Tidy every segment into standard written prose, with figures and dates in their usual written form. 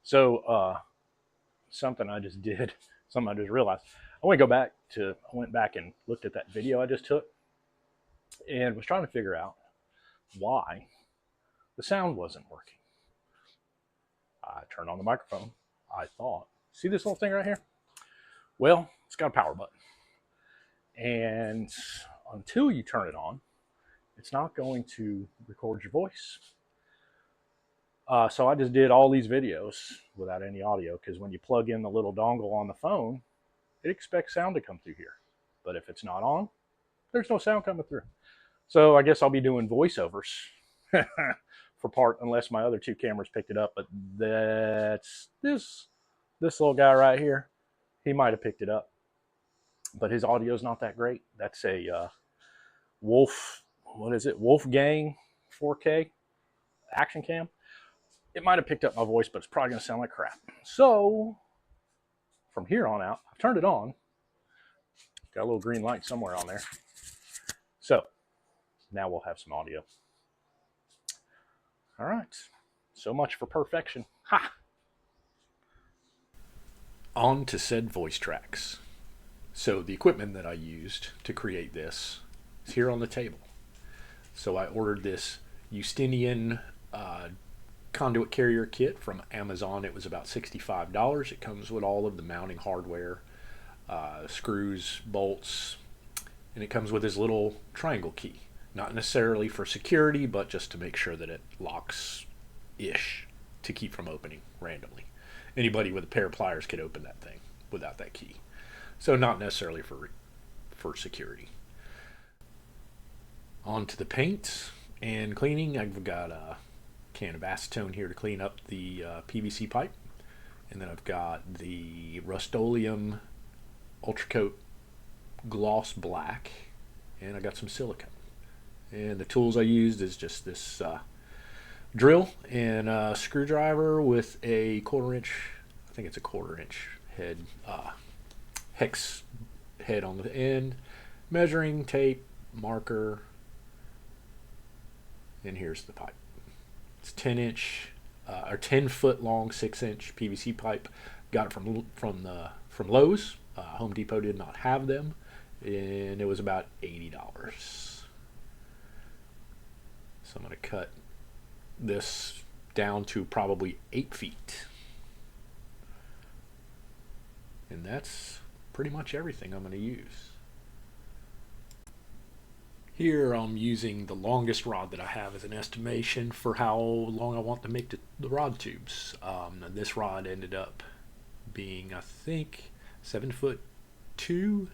So something I just did, something I just realized. I went back and looked at that video I just took and was trying to figure out why the sound wasn't working. I turned on the microphone. I thought, see this little thing right here? Well, it's got a power button. And until you turn it on, it's not going to record your voice. So I just did all these videos without any audio because when you plug in the little dongle on the phone, it expects sound to come through here. But if it's not on, there's no sound coming through. So I guess I'll be doing voiceovers for part unless my other two cameras picked it up. But that's this little guy right here. He might have picked it up, but his audio is not that great. That's a Wolfgang 4K action cam. It might have picked up my voice, but it's probably going to sound like crap. So from here on out, I've turned it on. Got a little green light somewhere on there. So now we'll have some audio. All right. So much for perfection. Ha! On to said voice tracks. So the equipment that I used to create this is here on the table. So I ordered this Justinian conduit carrier kit from Amazon. It was about $65. It comes with all of the mounting hardware, screws, bolts, and it comes with this little triangle key. Not necessarily for security, but just to make sure that it locks-ish to keep from opening randomly. Anybody with a pair of pliers could open that thing without that key. So not necessarily for security. On to the paint and cleaning. I've got a can of acetone here to clean up the PVC pipe. And then I've got the Rust-Oleum Ultracoat Gloss Black. And I got some silicone. And the tools I used is just this drill and a screwdriver with a 1/4 inch, I think it's a 1/4 inch head, hex head on the end, measuring tape, marker, and here's the pipe. It's 10 or 10 foot long, 6 inch PVC pipe. Got it from Lowe's. Home Depot did not have them, and it was about $80. So I'm going to cut this down to probably 8 feet. And that's pretty much everything I'm going to use. Here I'm using the longest rod that I have as an estimation for how long I want to make the rod tubes. This rod ended up being, I think, 7'2",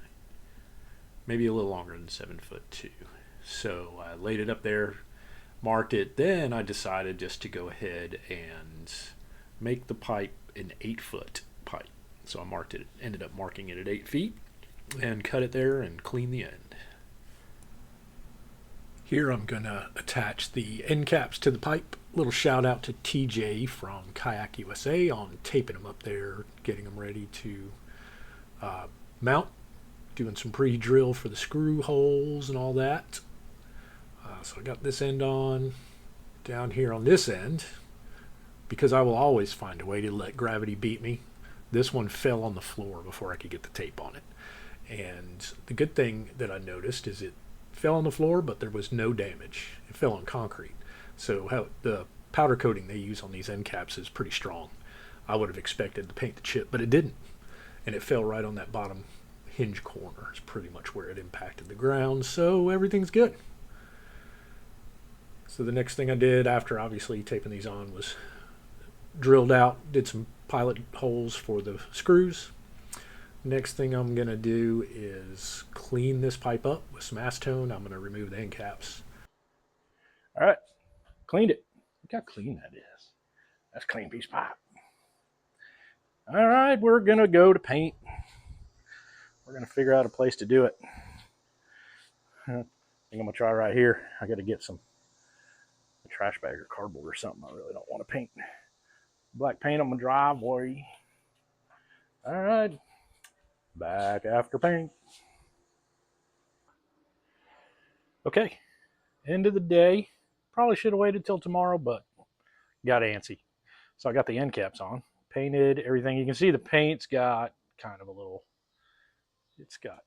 maybe a little longer than 7'2". So I laid it up there, marked it. Then I decided just to go ahead and make the pipe an 8-foot pipe. So ended up marking it at 8 feet, and cut it there and clean the end. Here I'm going to attach the end caps to the pipe. Little shout out to TJ from Kayak USA on taping them up there, getting them ready to mount, doing some pre-drill for the screw holes and all that. So I got this end on. Down here on this end, because I will always find a way to let gravity beat me, this one fell on the floor before I could get the tape on it. And the good thing that I noticed is it fell on the floor, but there was no damage. It fell on concrete. So the powder coating they use on these end caps is pretty strong. I would have expected the paint to chip, but it didn't. And it fell right on that bottom hinge corner. It's pretty much where it impacted the ground, so everything's good. So the next thing I did after obviously taping these on was drilled out, did some pilot holes for the screws. Next thing I'm going to do is clean this pipe up with some acetone. I'm going to remove the end caps. All right, cleaned it. Look how clean that is. That's a clean piece of pipe. All right, we're going to go to paint. We're going to figure out a place to do it. I think I'm going to try right here. I got to get some trash bag or cardboard or something. I really don't want to paint black paint on my driveway. All right, back after paint. Okay, end of the day. Probably should have waited till tomorrow, but got antsy. So I got the end caps on, painted everything. You can see the paint's got kind of a little, it's got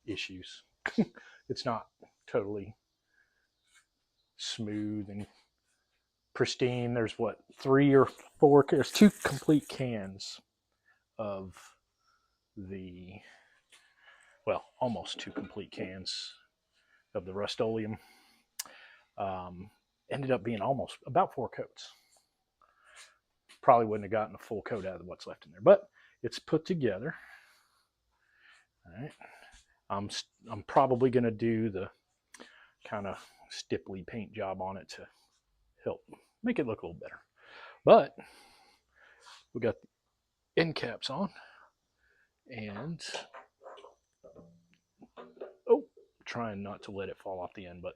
issues. It's not totally smooth and pristine. There's what, 3 or 4, there's 2 complete cans of the, well, almost 2 complete cans of the Rust-Oleum. Ended up being almost about 4 coats. Probably wouldn't have gotten a full coat out of what's left in there, but it's put together. All right. I'm probably going to do the kind of stipply paint job on it to help make it look a little better. But we got the end caps on, and trying not to let it fall off the end, but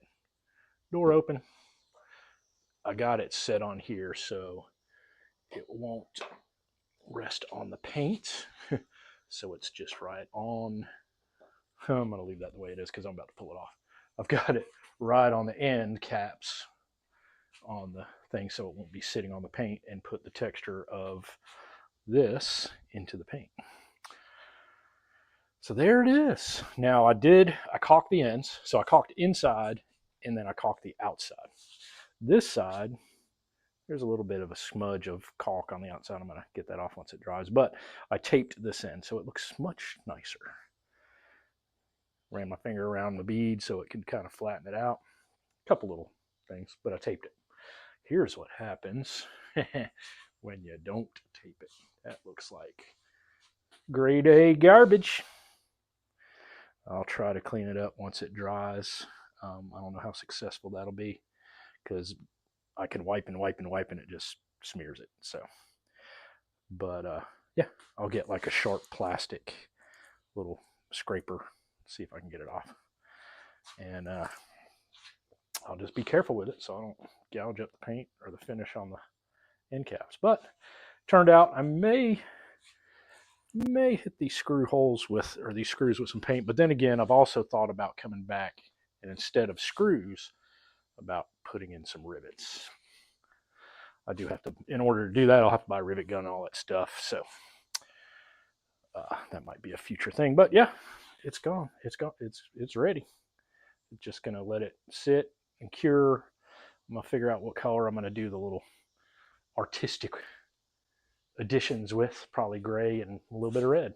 door open. I got it set on here so it won't rest on the paint. So it's just right on. I'm going to leave that the way it is because I'm about to pull it off. I've got it right on the end caps on the thing so it won't be sitting on the paint, and put the texture of this into the paint. So there it is. Now I caulked the ends. So I caulked inside and then I caulked the outside. This side, there's a little bit of a smudge of caulk on the outside. I'm going to get that off once it dries, but I taped this end so it looks much nicer. Ran my finger around the bead so it could kind of flatten it out. A couple little things, but I taped it. Here's what happens when you don't tape it. That looks like grade A garbage. I'll try to clean it up once it dries. I don't know how successful that'll be because I can wipe and wipe and wipe and it just smears it. So, but yeah, I'll get like a sharp plastic little scraper, see if I can get it off. And I'll just be careful with it so I don't gouge up the paint or the finish on the end caps. But turned out I may hit these screw holes with, or these screws with some paint. But then again, I've also thought about coming back and instead of screws, about putting in some rivets. I do have to, in order to do that, I'll have to buy a rivet gun and all that stuff. So that might be a future thing. But yeah, it's gone. It's gone. It's ready. Just gonna let it sit and cure. I'm gonna figure out what color I'm gonna do the little artistic additions with, probably gray and a little bit of red,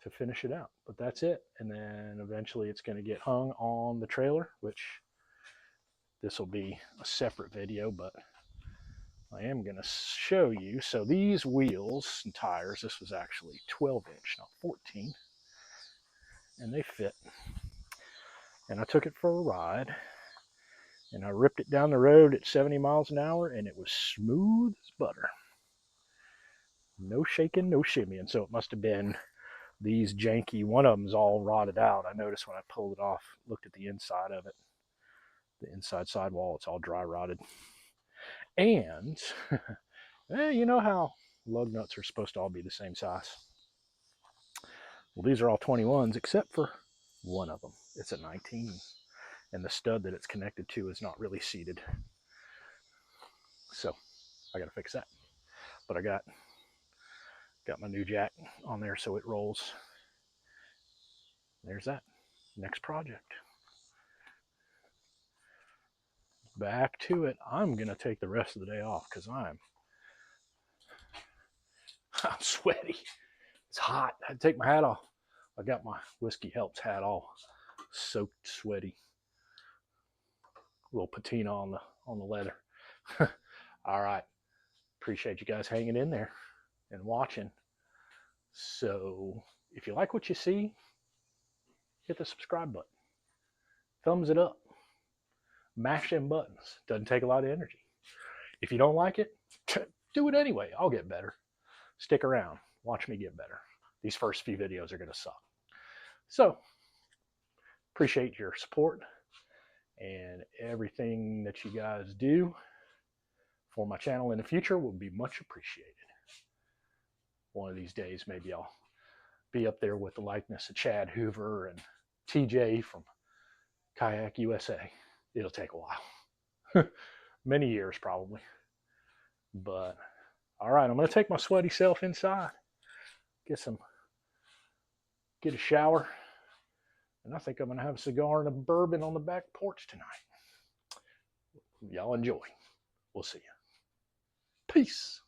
to finish it out. But that's it. And then eventually it's gonna get hung on the trailer, which this will be a separate video, but I am gonna show you. So these wheels and tires, this was actually 12-inch, not 14, and they fit. And I took it for a ride, and I ripped it down the road at 70 miles an hour, and it was smooth as butter. No shaking, no shimmying. So it must have been these janky, one of them's all rotted out. I noticed when I pulled it off, looked at the inside of it, the inside sidewall, it's all dry rotted. And you know how lug nuts are supposed to all be the same size? Well, these are all 21s except for one of them. It's a 19, and the stud that it's connected to is not really seated. So I got to fix that. But I got my new jack on there so it rolls. There's that. Next project. Back to it. I'm going to take the rest of the day off because I'm sweaty. It's hot. I had to take my hat off. I got my Whiskey Helps hat all soaked, sweaty. A little patina on the leather. All right. Appreciate you guys hanging in there and watching. So if you like what you see, hit the subscribe button. Thumbs it up. Mash them buttons. Doesn't take a lot of energy. If you don't like it, do it anyway. I'll get better. Stick around. Watch me get better. These first few videos are going to suck. So, appreciate your support and everything that you guys do for my channel in the future will be much appreciated. One of these days, maybe I'll be up there with the likeness of Chad Hoover and TJ from Kayak USA. It'll take a while. many years probably. But all right, I'm going to take my sweaty self inside, get a shower, and I think I'm going to have a cigar and a bourbon on the back porch tonight. Y'all enjoy. We'll see you. Peace.